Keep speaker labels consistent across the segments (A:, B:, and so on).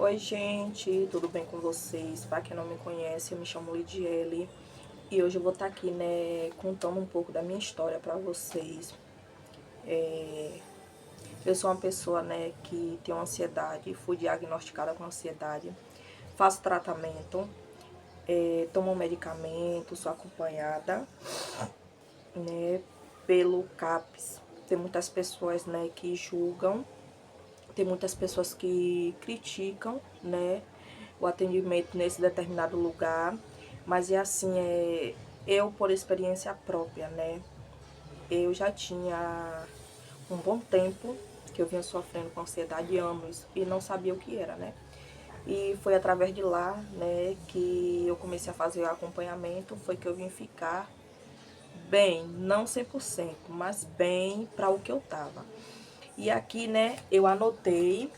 A: Oi gente, tudo bem com vocês? Para quem não me conhece, eu me chamo Lidiele e hoje eu vou estar aqui, né, contando um pouco da minha história para vocês. Eu sou uma pessoa, né, que tem ansiedade, fui diagnosticada com ansiedade, faço tratamento, tomo medicamento, sou acompanhada, né, pelo CAPS. Tem muitas pessoas, né, que julgam. Tem muitas pessoas que criticam, né, o atendimento nesse determinado lugar, mas é assim, eu por experiência própria, né, eu já tinha um bom tempo que eu vinha sofrendo com ansiedade, anos, e não sabia o que era, né, e foi através de lá, né, que eu comecei a fazer o acompanhamento, foi que eu vim ficar bem, não 100%, mas bem para o que eu tava. E aqui, né, eu anotei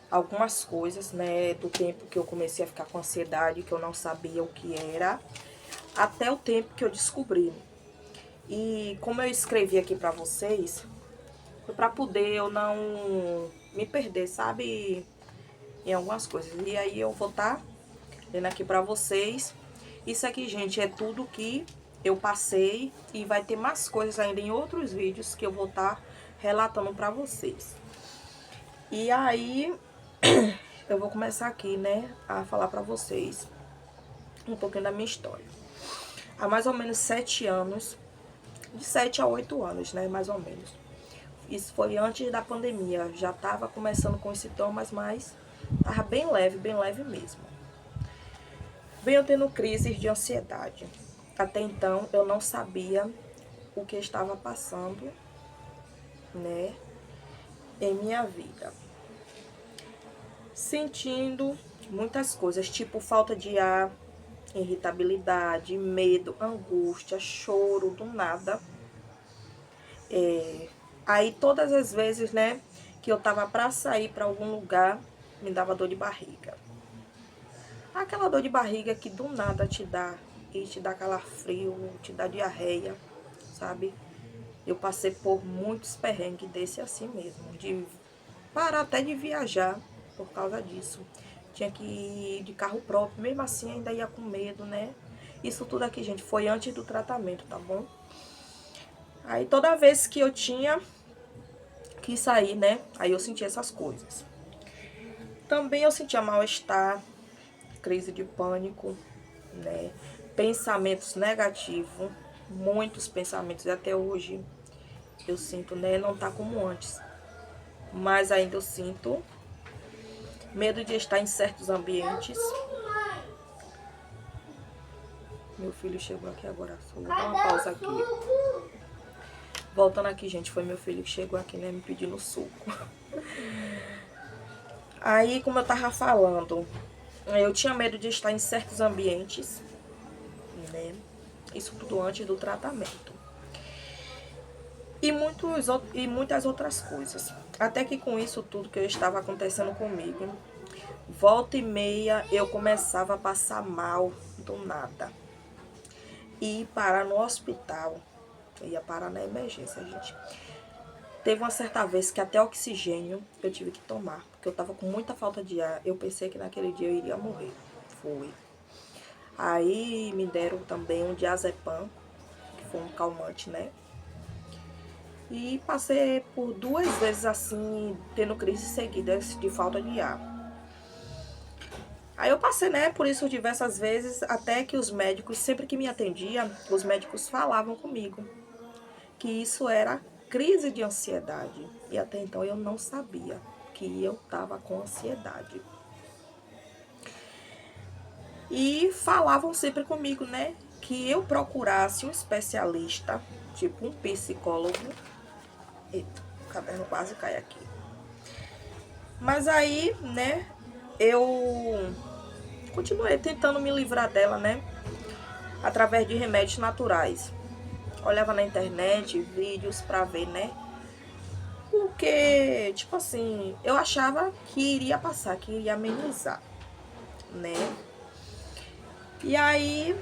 A: algumas coisas, né, do tempo que eu comecei a ficar com ansiedade, que eu não sabia o que era, até o tempo que eu descobri. E como eu escrevi aqui pra vocês, foi pra poder eu não me perder, sabe, em algumas coisas. E aí eu vou estar lendo aqui pra vocês. Isso aqui, gente, é tudo que eu passei e vai ter mais coisas ainda em outros vídeos que eu vou estar relatando pra vocês. E aí eu vou começar aqui, né, a falar pra vocês um pouquinho da minha história. Há mais ou menos 7 anos, de 7 a 8 anos, né, mais ou menos. Isso foi antes da pandemia, já tava começando com os sintomas, mas tava bem leve mesmo. Venho tendo crises de ansiedade. Até então eu não sabia o que estava passando, né, em minha vida. Sentindo muitas coisas, tipo falta de ar, irritabilidade, medo, angústia, choro, do nada. Aí todas as vezes, né, que eu tava pra sair pra algum lugar, me dava dor de barriga. Aquela dor de barriga que do nada te dá, e te dá calafrio, te dá diarreia, sabe? Eu passei por muitos perrengues desse assim mesmo, de parar até de viajar por causa disso. Tinha que ir de carro próprio, mesmo assim ainda ia com medo, né? Isso tudo aqui, gente, foi antes do tratamento, tá bom? Aí toda vez que eu tinha que sair, né? Aí eu sentia essas coisas. Também eu sentia mal-estar, crise de pânico, né? Pensamentos negativos, muitos pensamentos. E até hoje eu sinto, né? Não tá como antes. Mas ainda eu sinto medo de estar em certos ambientes. Meu filho chegou aqui agora. Só vou dar uma pausa aqui. Voltando aqui, gente, foi meu filho que chegou aqui, né? Me pedindo suco. Aí, como eu tava falando, eu tinha medo de estar em certos ambientes, né? Isso tudo antes do tratamento. E muitas outras coisas. Até que com isso tudo que estava acontecendo comigo, volta e meia eu começava a passar mal do nada. E ir parar no hospital. Eu ia parar na emergência, gente. Teve uma certa vez que até oxigênio eu tive que tomar, porque eu tava com muita falta de ar. Eu pensei que naquele dia eu iria morrer. Foi. Aí me deram também um diazepam, que foi um calmante, né? E passei por 2 vezes assim, tendo crises seguidas de falta de ar. Aí eu passei, né, por isso diversas vezes, até que os médicos, sempre que me atendiam, os médicos falavam comigo que isso era crise de ansiedade. E até então eu não sabia que eu tava com ansiedade. E falavam sempre comigo, né, que eu procurasse um especialista, tipo um psicólogo. Eita, o caderno quase cai aqui. Mas aí, né, eu continuei tentando me livrar dela, né, através de remédios naturais. Olhava na internet, vídeos pra ver, né, porque, tipo assim, eu achava que iria passar, que iria amenizar, né. E aí,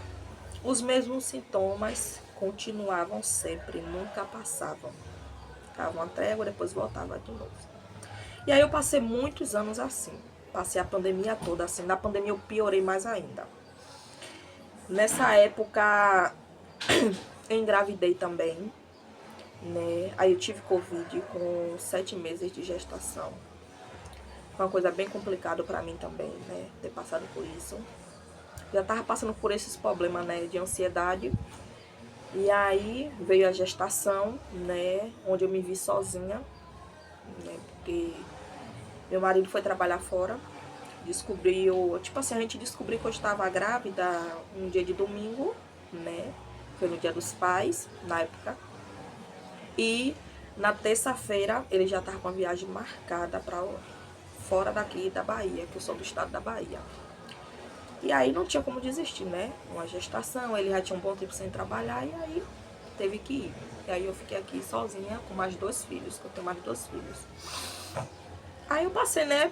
A: os mesmos sintomas continuavam sempre, nunca passavam. Dava uma trégua, depois voltava de novo. E aí eu passei muitos anos assim. Passei a pandemia toda, assim, na pandemia eu piorei mais ainda. Nessa época, eu engravidei também, né? Aí eu tive Covid com 7 meses de gestação. Foi uma coisa bem complicada pra mim também, né? Ter passado por isso. Já tava passando por esses problemas, né? De ansiedade. E aí veio a gestação, né? Onde eu me vi sozinha, né? Porque meu marido foi trabalhar fora. Descobriu, tipo assim, a gente descobriu que eu estava grávida um dia de domingo, né? Foi no dia dos pais, na época. E na terça-feira ele já estava com a viagem marcada para fora daqui da Bahia, que eu sou do estado da Bahia. E aí não tinha como desistir, né? Uma gestação, ele já tinha um bom tempo sem trabalhar e aí teve que ir. E aí eu fiquei aqui sozinha com mais 2 filhos, que eu tenho mais 2 filhos. Aí eu passei, né,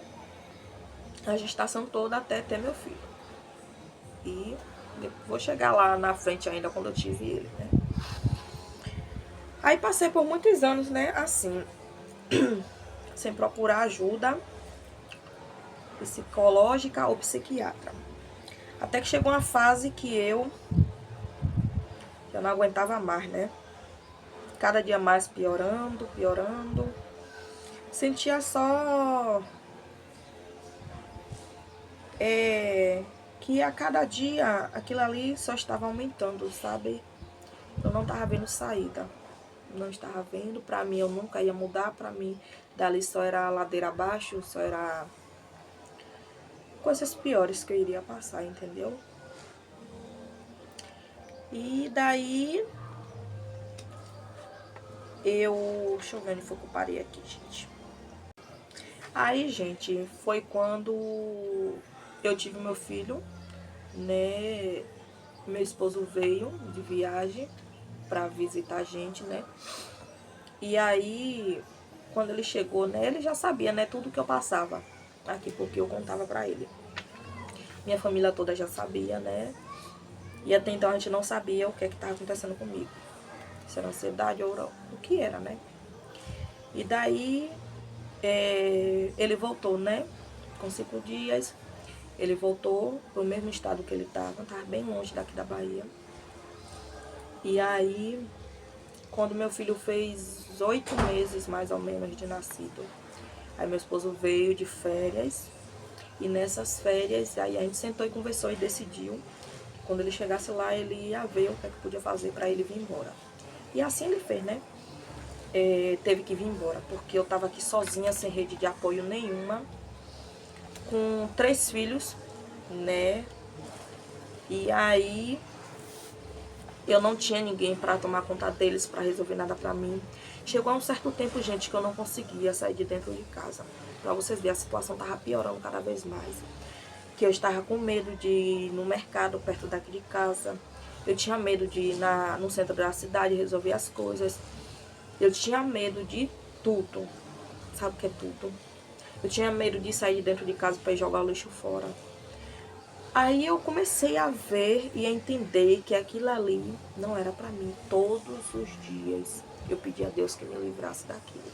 A: a gestação toda até ter meu filho. E vou chegar lá na frente ainda quando eu tive ele, né? Aí passei por muitos anos, né, assim, sem procurar ajuda psicológica ou psiquiatra. Até que chegou uma fase que eu já não aguentava mais, né? Cada dia mais piorando, piorando. Sentia só que a cada dia aquilo ali só estava aumentando, sabe? Eu não estava vendo saída. Não estava vendo. Pra mim eu nunca ia mudar. Pra mim dali só era ladeira abaixo, só era coisas piores que eu iria passar, entendeu? E daí deixa eu ver onde foi que eu parei aqui, gente. Aí, gente, foi quando eu tive meu filho, né? Meu esposo veio de viagem pra visitar a gente, né? E aí, quando ele chegou, né? Ele já sabia, né? Tudo que eu passava aqui, porque eu contava pra ele. Minha família toda já sabia, né? E até então a gente não sabia o que estava acontecendo comigo. Se era ansiedade ou o que era, né? E daí ele voltou, né? Com 5 dias, ele voltou pro mesmo estado que ele estava bem longe daqui da Bahia. E aí, quando meu filho fez 8 meses, mais ou menos, de nascido, aí meu esposo veio de férias. E nessas férias, aí a gente sentou e conversou e decidiu. Quando ele chegasse lá, ele ia ver o que é que podia fazer para ele vir embora. E assim ele fez, né? Teve que vir embora, porque eu tava aqui sozinha, sem rede de apoio nenhuma, com 3 filhos, né? E aí eu não tinha ninguém para tomar conta deles, para resolver nada para mim. Chegou a um certo tempo, gente, que eu não conseguia sair de dentro de casa. Pra vocês verem, a situação tava piorando cada vez mais. Que eu estava com medo de ir no mercado perto daqui de casa. Eu tinha medo de ir no centro da cidade resolver as coisas. Eu tinha medo de tudo. Sabe o que é tudo? Eu tinha medo de sair de dentro de casa para ir jogar o lixo fora. Aí eu comecei a ver e a entender que aquilo ali não era pra mim. Todos os dias eu pedi a Deus que me livrasse daquilo.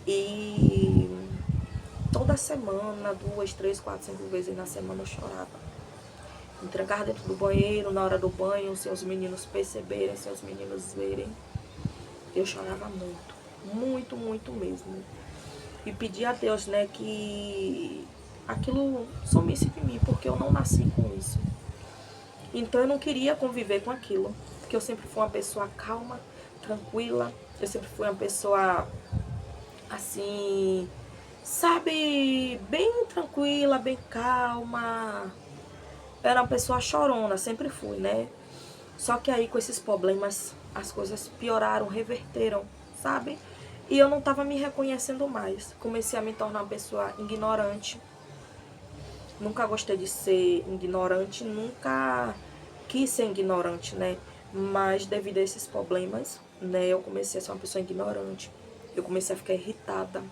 A: E toda semana, 2, 3, 4, 5 vezes na semana eu chorava. Me trancava dentro do banheiro, na hora do banho, sem os meninos perceberem, sem os meninos verem. Eu chorava muito, muito, muito mesmo. E pedi a Deus, né, que aquilo sumisse de mim, porque eu não nasci com isso. Então eu não queria conviver com aquilo, porque eu sempre fui uma pessoa calma, tranquila. Eu sempre fui uma pessoa, assim, sabe, bem tranquila, bem calma. Eu era uma pessoa chorona, sempre fui, né? Só que aí com esses problemas as coisas pioraram, reverteram, sabe? E eu não tava me reconhecendo mais. Comecei a me tornar uma pessoa ignorante. Nunca gostei de ser ignorante, nunca quis ser ignorante, né? Mas devido a esses problemas, né, eu comecei a ser uma pessoa ignorante. Eu comecei a ficar irritada.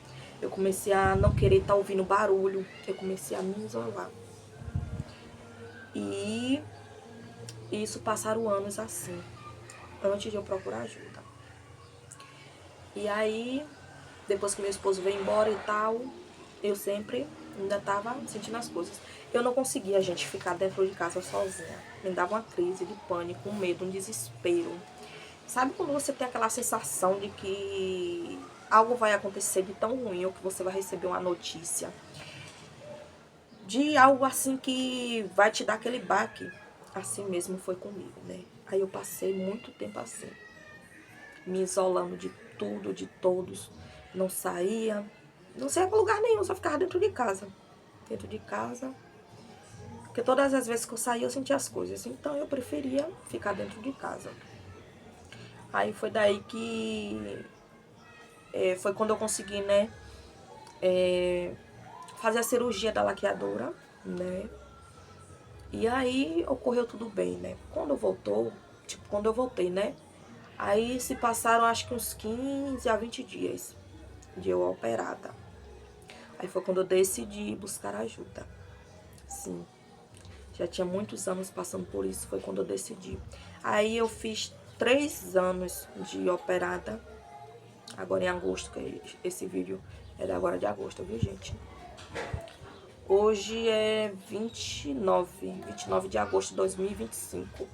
A: Eu comecei a não querer estar ouvindo barulho. Eu comecei a me isolar. E isso passaram anos assim, antes de eu procurar ajuda. E aí, depois que meu esposo veio embora e tal, eu sempre Ainda tava sentindo as coisas. Eu não conseguia, gente, ficar dentro de casa sozinha. Me dava uma crise de pânico, um medo, um desespero. Sabe quando você tem aquela sensação de que algo vai acontecer de tão ruim, ou que você vai receber uma notícia de algo assim que vai te dar aquele baque? Assim mesmo foi comigo, né? Aí eu passei muito tempo assim, me isolando de tudo, de todos. Não saía, não saía pra lugar nenhum, só ficava dentro de casa. Dentro de casa. Porque todas as vezes que eu saía eu sentia as coisas. Então eu preferia ficar dentro de casa. Aí foi daí que... foi quando eu consegui, né? Fazer a cirurgia da laqueadura, né? E aí ocorreu tudo bem, né? Quando eu voltei, né? Aí se passaram acho que uns 15 a 20 dias de eu operada. Aí foi quando eu decidi buscar ajuda. Sim. Já tinha muitos anos passando por isso, foi quando eu decidi. Aí eu fiz 3 anos de operada. Agora em agosto, que esse vídeo é da agora de agosto, viu, gente? Hoje é 29 de agosto de 2025.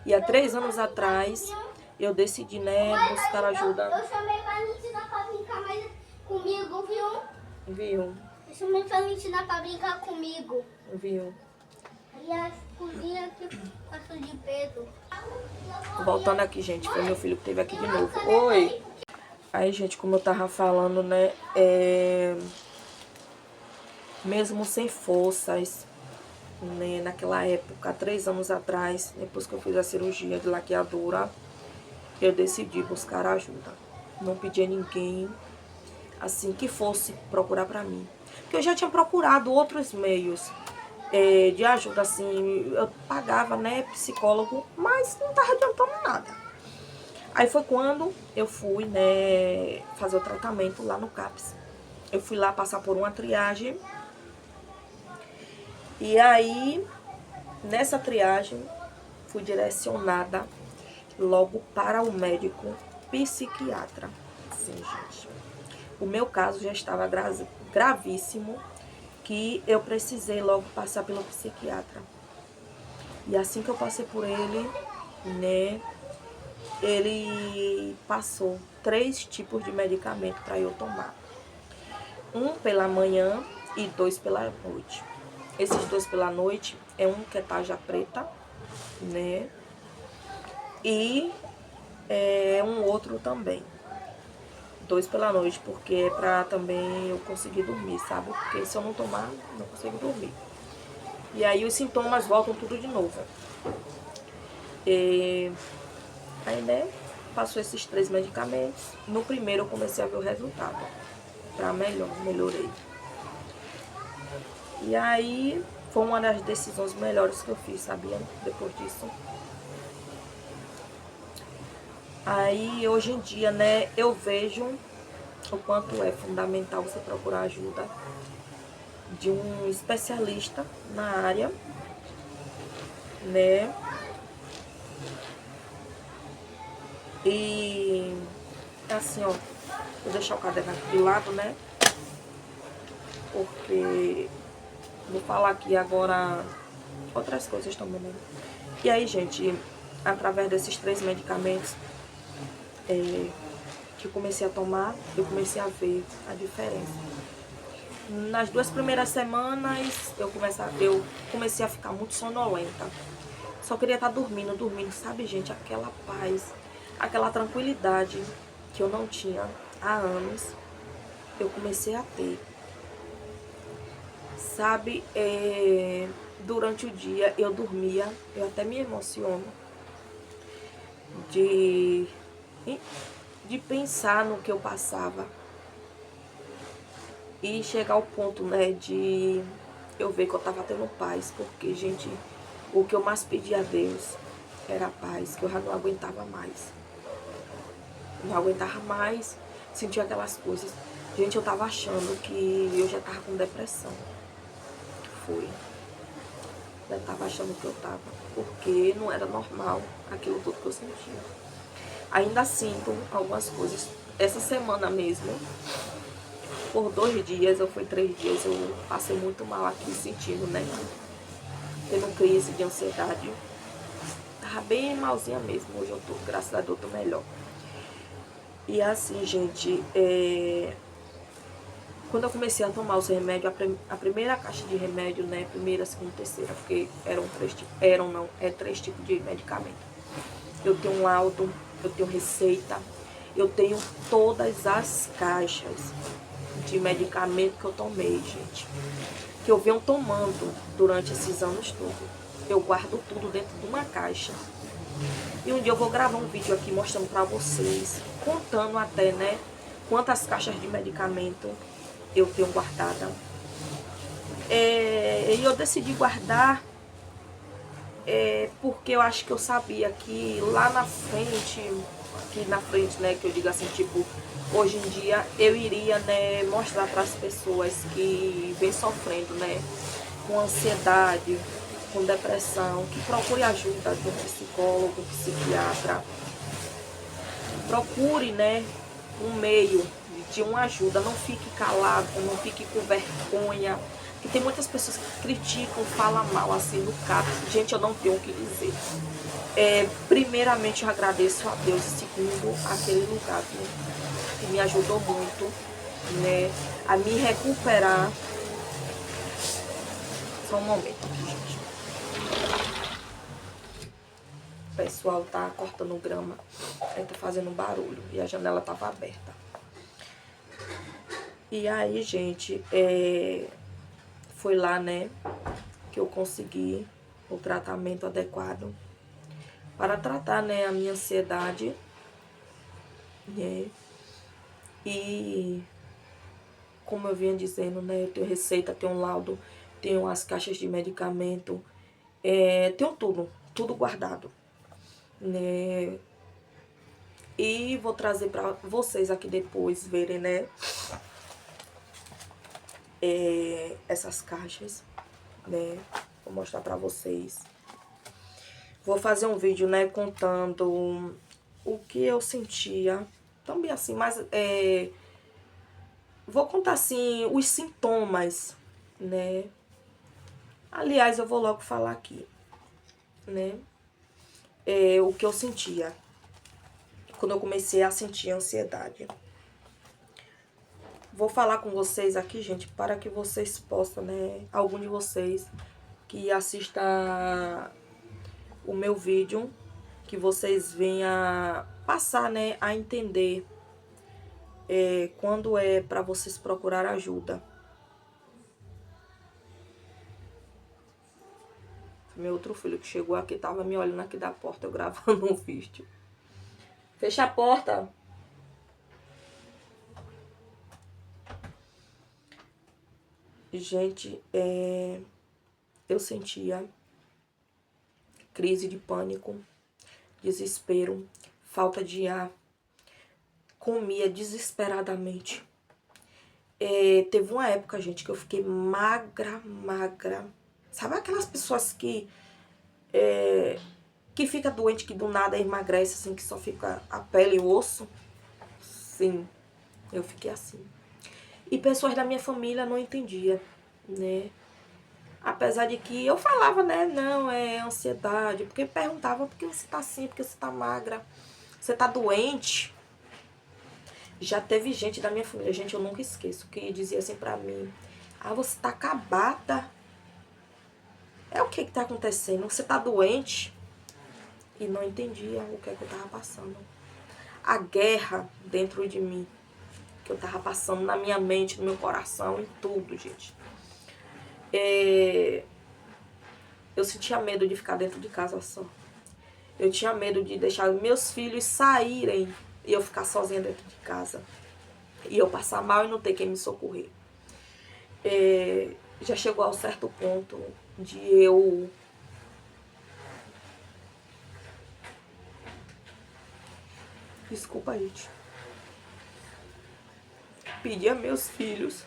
A: E há 3 anos atrás eu decidi, né, buscar ajuda.
B: Eu chamei pra Valentina pra brincar mais comigo, viu?
A: Viu?
B: Eu chamei pra Valentina pra brincar comigo.
A: Viu?
B: E a cozinha que passou de peso.
A: Voltando aqui, gente, foi meu filho que esteve aqui de novo. Oi! Aí, gente, como eu tava falando, né, mesmo sem forças, né, naquela época, 3 anos atrás, depois que eu fiz a cirurgia de laqueadura, eu decidi buscar ajuda. Não pedi a ninguém, assim, que fosse procurar pra mim. Porque eu já tinha procurado outros meios de ajuda, assim, eu pagava, né, psicólogo, mas não tava adiantando nada. Aí foi quando eu fui, né, fazer o tratamento lá no CAPS. Eu fui lá passar por uma triagem. E aí, nessa triagem, fui direcionada logo para o médico psiquiatra. Sim, gente. O meu caso já estava gravíssimo, que eu precisei logo passar pelo psiquiatra. E assim que eu passei por ele, né, ele passou 3 tipos de medicamento para eu tomar. 1 pela manhã e 2 pela noite. Esses 2 pela noite é um que é tarja preta, né? E um outro também. 2 pela noite, porque é pra também eu conseguir dormir, sabe? Porque se eu não tomar, não consigo dormir. E aí os sintomas voltam tudo de novo. Aí, né, passou esses 3 medicamentos. No primeiro eu comecei a ver o resultado. Pra melhorei. E aí foi uma das decisões melhores que eu fiz, sabia? Depois disso. Aí hoje em dia, né, eu vejo o quanto é fundamental você procurar ajuda de um especialista na área, né? E assim, ó, vou deixar o caderno aqui de lado, né? Porque vou falar aqui agora outras coisas também, né? E aí, gente, através desses 3 medicamentos que eu comecei a tomar, eu comecei a ver a diferença. Nas 2 primeiras semanas, eu comecei a ficar muito sonolenta. Só queria estar dormindo, sabe, gente? Aquela paz, aquela tranquilidade que eu não tinha há anos, eu comecei a ter. Sabe, durante o dia eu dormia, eu até me emociono de pensar no que eu passava. E chegar ao ponto, né, de eu ver que eu tava tendo paz, porque, gente, o que eu mais pedia a Deus era paz, que eu já não aguentava mais. Não aguentava mais, sentia aquelas coisas. Gente, eu tava achando que eu já tava com depressão. Foi. Eu tava achando que eu tava, porque não era normal aquilo tudo que eu sentia. Ainda sinto algumas coisas. Essa semana mesmo, por 2 dias, ou foi 3 dias, eu passei muito mal aqui, sentindo, né? Tendo crise de ansiedade. Tava bem malzinha mesmo. Hoje eu tô, graças a Deus, tô melhor. E assim, gente, quando eu comecei a tomar os remédios, a primeira caixa de remédio, né? Primeira, segunda, terceira, porque é 3 tipos de medicamento. Eu tenho um laudo, eu tenho receita, eu tenho todas as caixas de medicamento que eu tomei, gente. Que eu venho tomando durante esses anos todos. Eu guardo tudo dentro de uma caixa. E um dia eu vou gravar um vídeo aqui mostrando pra vocês, contando até, né, quantas caixas de medicamento eu tenho guardada. E eu decidi guardar porque eu acho que eu sabia que lá na frente, aqui na frente, né, que eu digo assim, tipo, hoje em dia eu iria, né, mostrar para as pessoas que vem sofrendo, né, com ansiedade, com depressão, que procure ajuda de um psicólogo, um psiquiatra. Procure, né, um meio de uma ajuda, não fique calado, não fique com vergonha, que tem muitas pessoas que criticam, falam mal assim do CAPS. Gente, eu não tenho o que dizer. Primeiramente eu agradeço a Deus, e segundo, aquele lugar que me ajudou muito, né, a me recuperar. Só um momento aqui, gente. O pessoal tá cortando grama, aí tá fazendo barulho e a janela tava aberta. E aí, gente, foi lá, né, que eu consegui o tratamento adequado para tratar, né, a minha ansiedade, né, e como eu vinha dizendo, né, eu tenho receita, tenho um laudo, tenho as caixas de medicamento, tenho tudo guardado, né, e vou trazer para vocês aqui depois verem, né, essas caixas, né, vou mostrar para vocês. Vou fazer um vídeo, né, contando o que eu sentia, também assim, mas vou contar assim os sintomas, né. Aliás, eu vou logo falar aqui, né, o que eu sentia quando eu comecei a sentir ansiedade. Vou falar com vocês aqui, gente, para que vocês possam, né, algum de vocês que assista o meu vídeo, que vocês venham passar, né, a entender quando é para vocês procurar ajuda. Meu outro filho que chegou aqui, tava me olhando aqui da porta, eu gravando um vídeo. Fecha a porta. Gente, eu sentia crise de pânico, desespero, falta de ar, comia desesperadamente. Teve uma época, gente, que eu fiquei magra. Sabe aquelas pessoas que fica doente, que do nada emagrece, assim, que só fica a pele e o osso? Sim, eu fiquei assim. E pessoas da minha família não entendiam, né? Apesar de que eu falava, né? Não, é ansiedade. Porque perguntavam por que você tá assim, por que você tá magra, você tá doente. Já teve gente da minha família, gente, eu nunca esqueço, que dizia assim pra mim: ah, você tá acabada. O que tá acontecendo? Você tá doente? E não entendia o que é que eu tava passando. A guerra dentro de mim, que eu tava passando na minha mente, no meu coração, em tudo, gente. Eu sentia medo de ficar dentro de casa só. Eu tinha medo de deixar meus filhos saírem e eu ficar sozinha dentro de casa. E eu passar mal e não ter quem me socorrer. Já chegou a um certo ponto de eu desculpa, gente, pedir a meus filhos,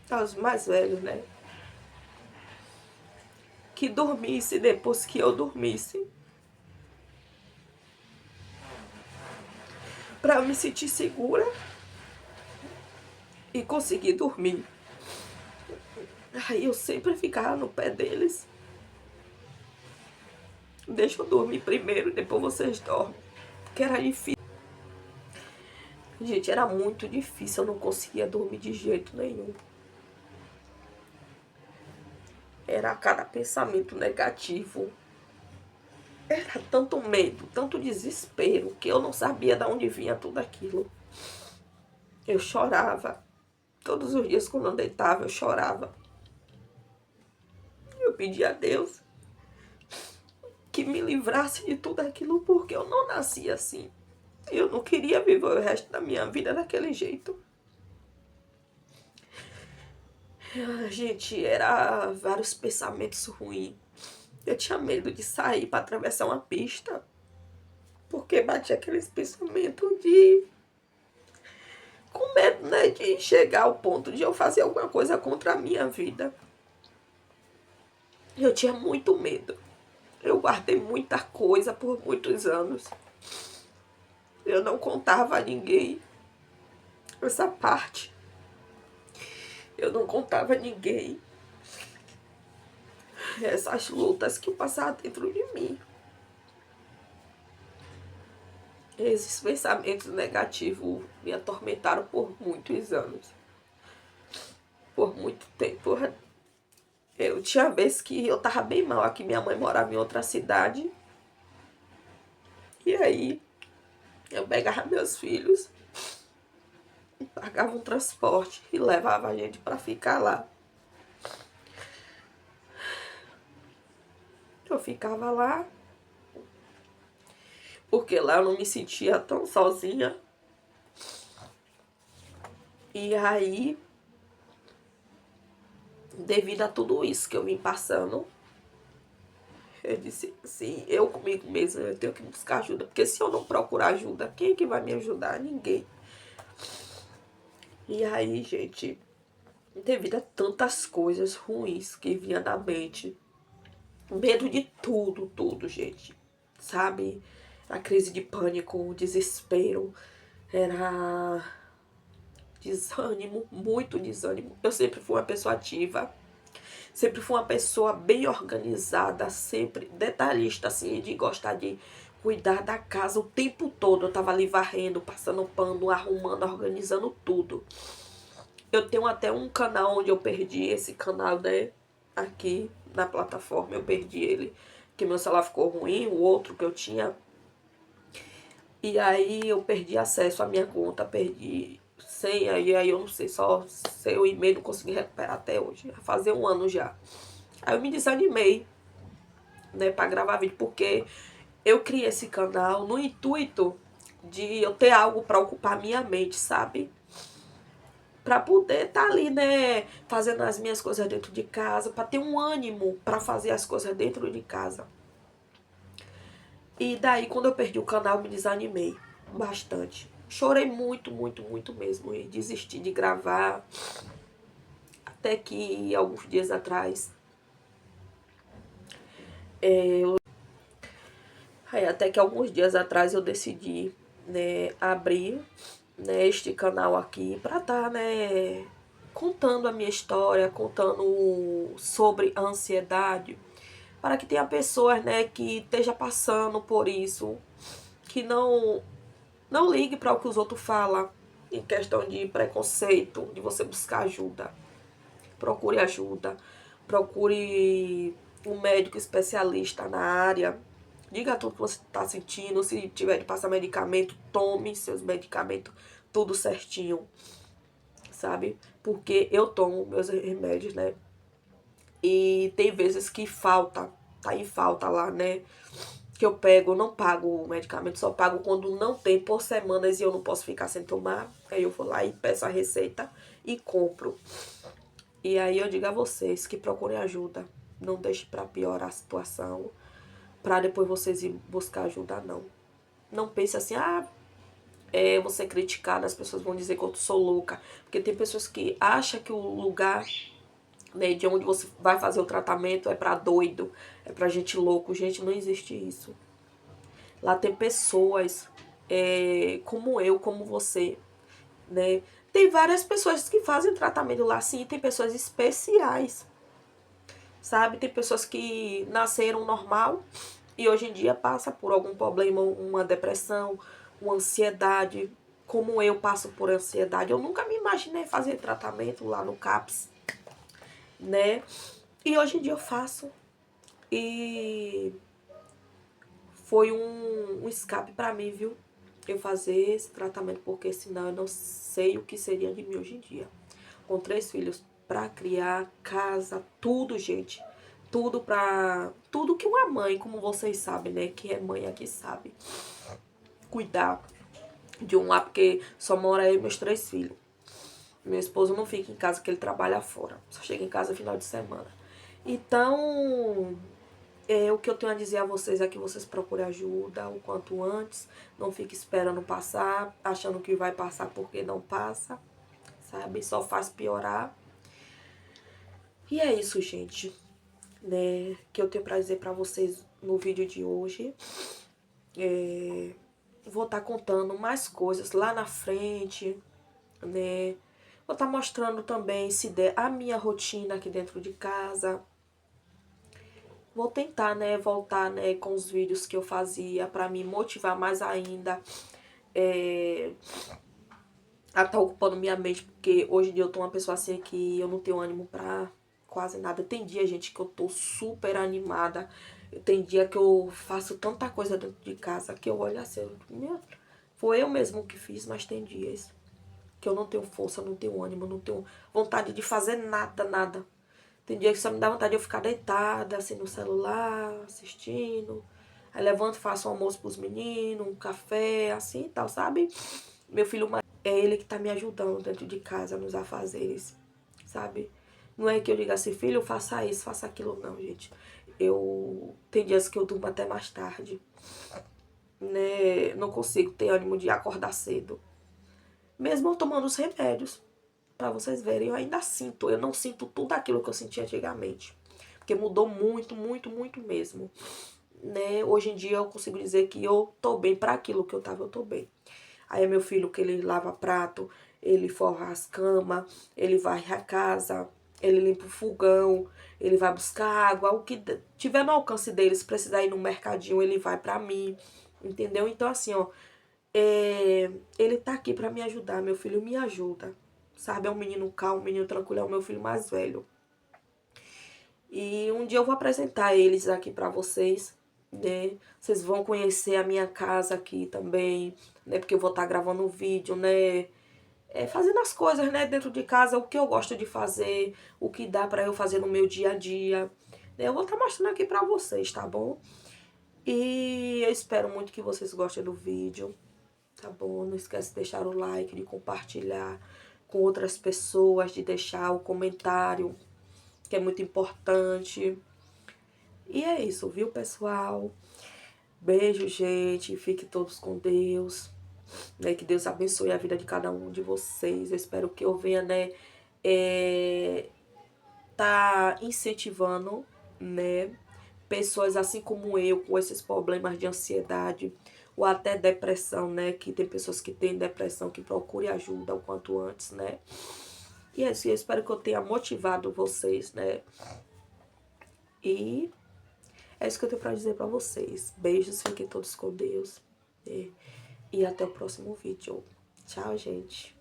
A: aos mais velhos, né, que dormisse depois que eu dormisse, pra eu me sentir segura, e conseguir dormir. Aí eu sempre ficava no pé deles. Deixa eu dormir primeiro, depois vocês dormem. Porque era difícil. Gente, era muito difícil, eu não conseguia dormir de jeito nenhum. Era cada pensamento negativo. Era tanto medo, tanto desespero, que eu não sabia de onde vinha tudo aquilo. Eu chorava. Todos os dias quando eu deitava, eu chorava. Eu pedia a Deus que me livrasse de tudo aquilo, porque eu não nasci assim. Eu não queria viver o resto da minha vida daquele jeito. Gente, era vários pensamentos ruins. Eu tinha medo de sair para atravessar uma pista, porque batia aqueles pensamentos de... com medo, né, de chegar ao ponto de eu fazer alguma coisa contra a minha vida. Eu tinha muito medo. Eu guardei muita coisa por muitos anos. Eu não contava a ninguém essa parte. Eu não contava a ninguém essas lutas que eu passava dentro de mim. Esses pensamentos negativos me atormentaram por muitos anos. Por muito tempo. Eu tinha vezes que eu tava bem mal aqui, minha mãe morava em outra cidade. E aí eu pegava meus filhos, pagava um transporte e levava a gente para ficar lá. Eu ficava lá, porque lá eu não me sentia tão sozinha. E aí, devido a tudo isso que eu vim passando, eu disse assim, eu comigo mesma, eu tenho que buscar ajuda. Porque se eu não procurar ajuda, quem é que vai me ajudar? Ninguém. E aí, gente, devido a tantas coisas ruins que vinha na mente, medo de tudo, tudo, gente, sabe? A crise de pânico, o desespero, era desânimo, muito desânimo. Eu sempre fui uma pessoa ativa, sempre fui uma pessoa bem organizada, sempre detalhista, assim, de gostar de cuidar da casa o tempo todo. Eu tava ali varrendo, passando pano, arrumando, organizando tudo. Eu tenho até um canal onde eu perdi esse canal, né? Aqui na plataforma, eu perdi ele. Que meu celular ficou ruim, o outro que eu tinha. E aí eu perdi acesso à minha conta, perdi senha. E aí eu não sei, só sei o e-mail, não consegui recuperar até hoje. Vai fazer um ano já. Aí eu me desanimei, né, pra gravar vídeo, porque eu criei esse canal no intuito de eu ter algo pra ocupar minha mente, sabe? Pra poder estar ali, né, fazendo as minhas coisas dentro de casa, pra ter um ânimo pra fazer as coisas dentro de casa. E daí, quando eu perdi o canal, me desanimei bastante. Chorei muito, muito, muito mesmo e desisti de gravar. Até que, alguns dias atrás, eu decidi, né, abrir, né, este canal aqui pra estar, né, contando a minha história, contando sobre a ansiedade, para que tenha pessoas, né, que esteja passando por isso, que não ligue para o que os outros falam em questão de preconceito, de você buscar ajuda. Procure ajuda, procure um médico especialista na área. Diga tudo que você está sentindo. Se tiver de passar medicamento, tome seus medicamentos tudo certinho, sabe? Porque eu tomo meus remédios, né? E tem vezes que falta, tá em falta lá, né? Que eu pego, eu não pago o medicamento, só pago quando não tem por semanas e eu não posso ficar sem tomar. Aí eu vou lá e peço a receita e compro. E aí eu digo a vocês que procurem ajuda. Não deixe pra piorar a situação, pra depois vocês ir buscar ajuda, não. Não pense assim, eu vou ser criticada, as pessoas vão dizer que eu sou louca. Porque tem pessoas que acham que o lugar, né, de onde você vai fazer o tratamento é pra doido, é pra gente louco. Gente, não existe isso. Lá tem pessoas como eu, como você, né? Tem várias pessoas que fazem tratamento lá, sim, tem pessoas especiais, sabe? Tem pessoas que nasceram normal e hoje em dia passa por algum problema, uma depressão, uma ansiedade, como eu passo por ansiedade. Eu nunca me imaginei fazer tratamento lá no CAPS, né? E hoje em dia eu faço. E foi um escape pra mim, viu? Eu fazer esse tratamento, porque senão eu não sei o que seria de mim hoje em dia. Com 3 filhos pra criar, casa, tudo, gente. Tudo pra... Tudo que uma mãe, como vocês sabem, né? Que é mãe aqui sabe. Cuidar de um lá, porque só mora eu e meus 3 filhos. Meu esposo não fica em casa, porque ele trabalha fora. Só chega em casa no final de semana. Então, o que eu tenho a dizer a vocês é que vocês procurem ajuda o quanto antes. Não fique esperando passar, achando que vai passar porque não passa, sabe? Só faz piorar. E é isso, gente, né? Que eu tenho pra dizer pra vocês no vídeo de hoje. Vou estar contando mais coisas lá na frente, né? Vou estar mostrando também, se der, a minha rotina aqui dentro de casa. Vou tentar, né, voltar, né, com os vídeos que eu fazia pra me motivar mais ainda a estar ocupando minha mente, porque hoje em dia eu tô uma pessoa assim que eu não tenho ânimo pra quase nada. Tem dia, gente, que eu tô super animada. Tem dia que eu faço tanta coisa dentro de casa que eu olho assim, foi eu mesmo que fiz, mas tem dias que eu não tenho força, não tenho ânimo, não tenho vontade de fazer nada, nada. Tem dia que só me dá vontade de eu ficar deitada, assim, no celular, assistindo. Aí levanto, faço um almoço pros meninos, um café, assim e tal, sabe? Meu filho é ele que tá me ajudando dentro de casa, nos afazeres, sabe? Não é que eu diga assim, filho, faça isso, faça aquilo, não, gente. Tem dias que eu durmo até mais tarde, né? Não consigo ter ânimo de acordar cedo. Mesmo eu tomando os remédios. Pra vocês verem, eu ainda sinto. Eu não sinto tudo aquilo que eu sentia antigamente. Porque mudou muito, muito, muito mesmo. Né? Hoje em dia eu consigo dizer que eu tô bem. Pra aquilo que eu tava, eu tô bem. Aí é meu filho que ele lava prato, ele forra as camas, ele varre a casa, ele limpa o fogão, ele vai buscar água. O que tiver no alcance dele, se precisar ir no mercadinho, ele vai pra mim. Entendeu? Então assim, ó. Ele tá aqui pra me ajudar. Meu filho me ajuda. Sabe, é um menino calmo, um menino tranquilo, é o meu filho mais velho. E um dia eu vou apresentar eles aqui pra vocês, né? Vocês vão conhecer a minha casa aqui também, né? Porque eu vou estar gravando um vídeo, né? Fazendo as coisas, né? Dentro de casa, o que eu gosto de fazer, o que dá pra eu fazer no meu dia a dia. Eu vou estar mostrando aqui pra vocês, tá bom? E eu espero muito que vocês gostem do vídeo, tá bom? Não esquece de deixar o like, de compartilhar com outras pessoas, de deixar o comentário, que é muito importante. E é isso, viu, pessoal? Beijo, gente. Fiquem todos com Deus. Né? Que Deus abençoe a vida de cada um de vocês. Eu espero que eu venha, né, tá incentivando, né, pessoas assim como eu, com esses problemas de ansiedade ou até depressão, né, que tem pessoas que têm depressão, que procurem ajuda o quanto antes, né. E é isso, eu espero que eu tenha motivado vocês, né. E é isso que eu tenho pra dizer pra vocês. Beijos, fiquem todos com Deus. E até o próximo vídeo. Tchau, gente.